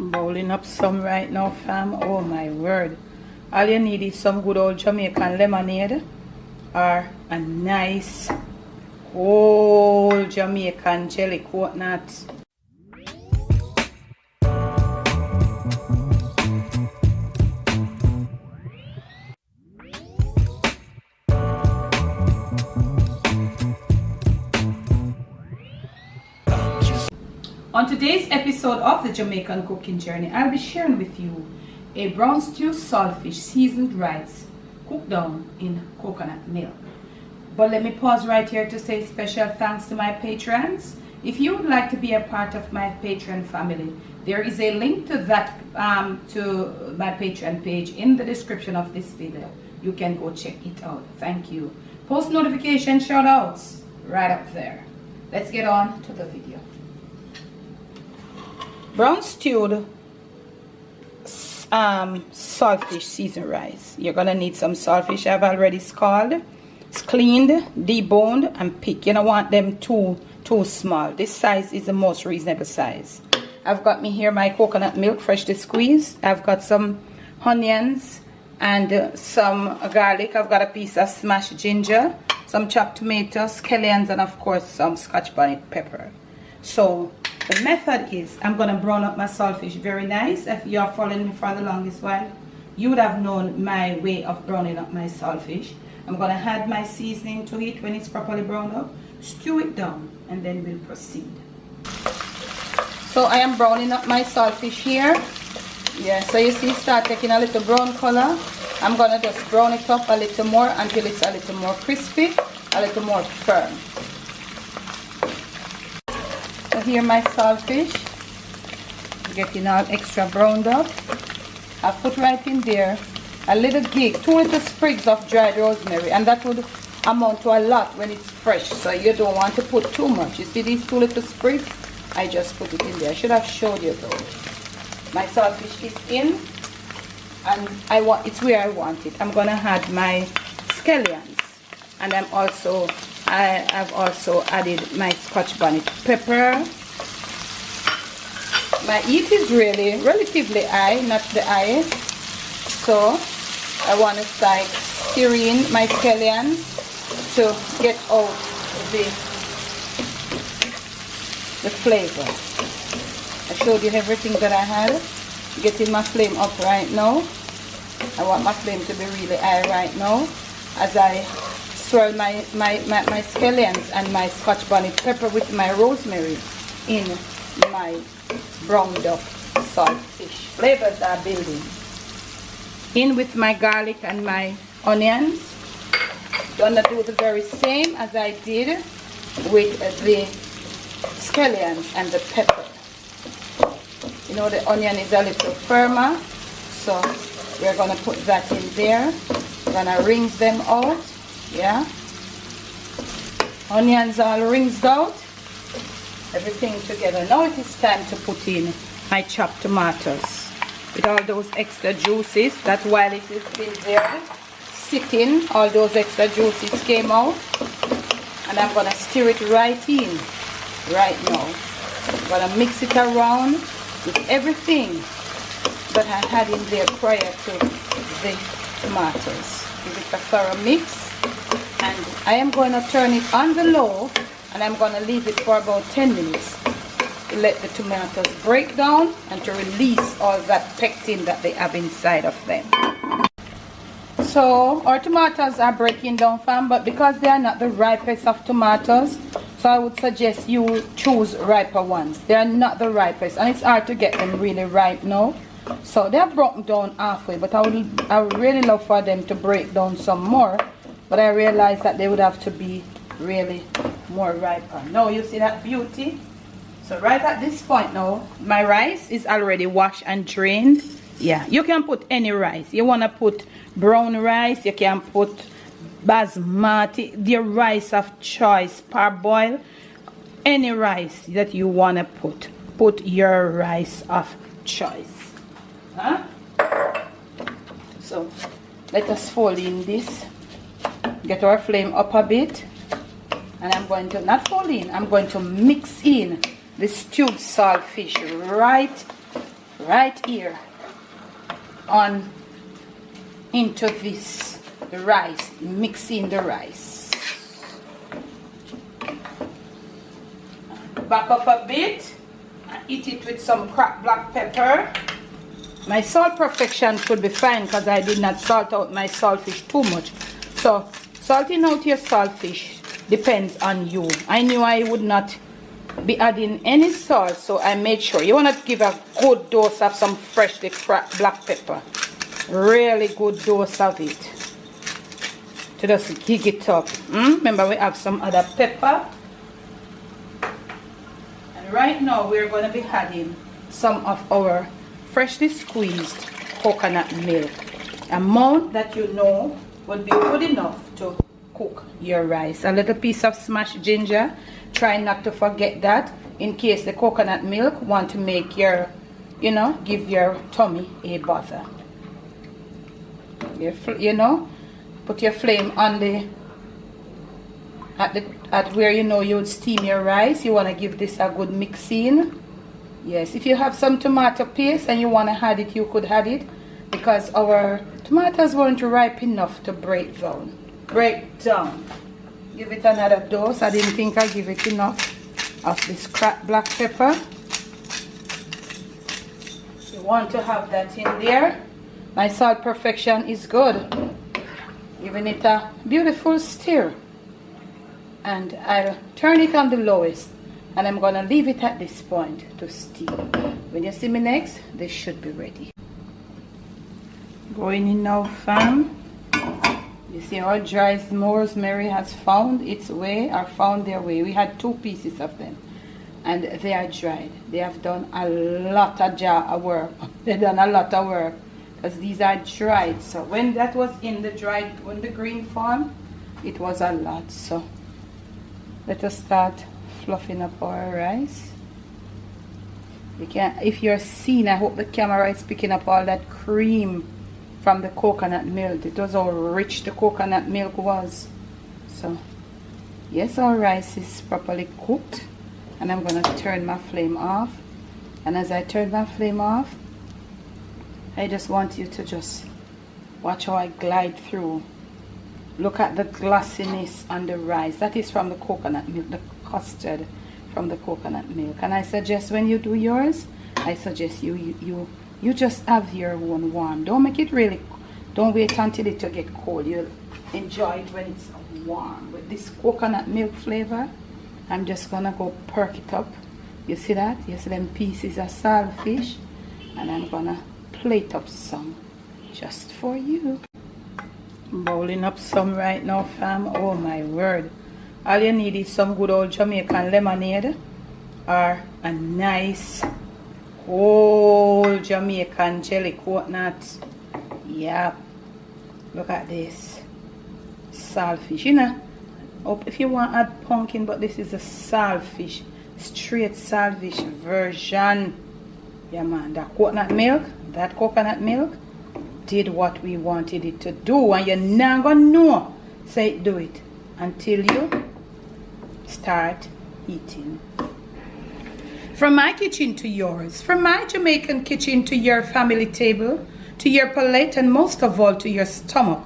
Bowling up some right now, fam. Oh my word. All you need is some good old Jamaican lemonade or a nice whole Jamaican jelly coconut. On today's episode of the Jamaican cooking journey, I'll be sharing with you a brown stew saltfish seasoned rice cooked down in coconut milk. But let me pause right here to say special thanks to my patrons. If you would like to be a part of my Patreon family, there is a link to that to my Patreon page in the description of this video. You can go check it out. Thank you. Post notification shout outs right up there. Let's get on to the video. Brown stewed saltfish seasoned rice. You're gonna need some saltfish I've already scalded. It's cleaned, deboned, and picked. You don't want them too small. This size is the most reasonable size. I've got me here my coconut milk freshly squeezed. I've got some onions and some garlic. I've got a piece of smashed ginger, some chopped tomatoes, scallions, and of course some scotch bonnet pepper. So the method is I'm going to brown up my saltfish very nice. If you are following me for the longest while, you would have known my way of browning up my saltfish. I'm going to add my seasoning to it when it's properly browned up, stew it down, and then we'll proceed. So I am browning up my saltfish here. Yeah, so you see start taking a little brown color. I'm going to just brown it up a little more until it's a little more crispy, a little more firm. So here my saltfish, getting all extra browned up. I've put right in there a little gig, 2 little sprigs of dried rosemary, and that would amount to a lot when it's fresh, so you don't want to put too much. You see these 2 little sprigs? I just put it in there. I should have showed you though. My saltfish is in, and it's where I want it. I'm gonna add my scallions, and I've also added my scotch bonnet pepper. My heat is really relatively high, not the highest. So I want to start stirring my scallions to get out the flavor. I showed you everything that I had. Getting my flame up right now. I want my flame to be really high right now as I swirl my scallions and my scotch bonnet pepper with my rosemary in my browned up saltfish. Flavors are building. In with my garlic and my onions. Gonna do the very same as I did with the scallions and the pepper. You know, the onion is a little firmer, so we're gonna put that in there. We're gonna rinse them out. Yeah, onions all rinsed out, everything together. Now it is time to put in my chopped tomatoes with all those extra juices. That while it has been there sitting, all those extra juices came out, and I'm gonna stir it right in right now. I'm gonna mix it around with everything that I had in there prior to the tomatoes. Give it a thorough mix. And I am going to turn it on the low, and I'm going to leave it for about 10 minutes to let the tomatoes break down and to release all that pectin that they have inside of them. So our tomatoes are breaking down, fam, but because they are not the ripest of tomatoes, so I would suggest you choose riper ones. They are not the ripest, and it's hard to get them really ripe now. So they are broken down halfway, but I would really love for them to break down some more. But I realized that they would have to be really more riper. Now you see that beauty? So right at this point now, my rice is already washed and drained. Yeah, you can put any rice. You want to put brown rice, you can put basmati, the rice of choice, parboil, any rice that you want to put your rice of choice. Huh? So let us fold in this, get our flame up a bit, and I'm going to, not fold in, I'm going to mix in the stewed saltfish right right here on into this the rice, mixing the rice. Back up a bit and eat it with some cracked black pepper. My salt perfection should be fine because I did not salt out my saltfish too much. So salting out your saltfish depends on you. I knew I would not be adding any salt, so I made sure. You want to give a good dose of some freshly cracked black pepper. Really good dose of it to just gig it up. Remember, we have some other pepper. And right now we're going to be adding some of our freshly squeezed coconut milk. Amount that you know will be good enough to cook your rice. A little piece of smashed ginger. Try not to forget that in case the coconut milk want to make your, you know, give your tummy a bother. You know, put your flame on the at where you know you would steam your rice. You want to give this a good mixing. Yes, if you have some tomato paste and you want to add it, you could add it, because our tomatoes weren't ripe enough to break down. Give it another dose. I didn't think I'd give it enough of this cracked black pepper. You want to have that in there. My salt perfection is good. Giving it a beautiful stir. And I'll turn it on the lowest. And I'm going to leave it at this point to steam. When you see me next, this should be ready. Going in now, fam. You see our dry rosemary has found its way, or found their way. We had 2 pieces of them. And they are dried. They have done a lot of work. They've done a lot of work. Because these are dried. So when that was in the dried, when the green form, it was a lot. So let us start fluffing up our rice. You can, if you're seeing, I hope the camera is picking up all that cream from the coconut milk. It was how rich the coconut milk was. So yes, our rice is properly cooked, and I'm going to turn my flame off. And as I turn my flame off, I just want you to just watch how I glide through. Look at the glossiness on the rice. That is from the coconut milk, the custard from the coconut milk. And I suggest when you do yours, I suggest you just have your own warm. Don't make it really, don't wait until it to get cold. You'll enjoy it when it's warm. With this coconut milk flavor, I'm just gonna go perk it up. You see that? You see them pieces of saltfish? And I'm gonna plate up some just for you. Bowling up some right now, fam. Oh my word. All you need is some good old Jamaican lemonade or a nice whole Jamaican jelly coconut. Yep. Look at this. Saltfish. You know, if you want to add pumpkin, but this is a saltfish. Straight saltfish version. Yeah, man. That coconut milk did what we wanted it to do. And you're not going to know. Say do it until you start eating. From my kitchen to yours, from my Jamaican kitchen to your family table, to your palate, and most of all to your stomach,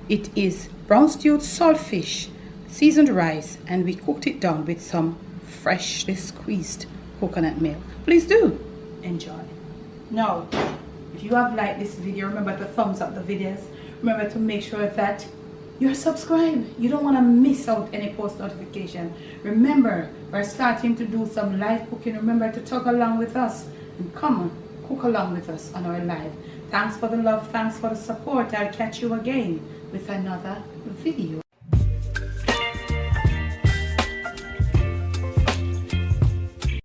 it is brown stewed saltfish, seasoned rice, and we cooked it down with some freshly squeezed coconut milk. Please do enjoy. Now, if you have liked this video, remember to thumbs up the videos. Remember to make sure that you're subscribed. You don't want to miss out any post notification. Remember, we're starting to do some live cooking. Remember to tug along with us and come on, cook along with us on our live. Thanks for the love. Thanks for the support. I'll catch you again with another video.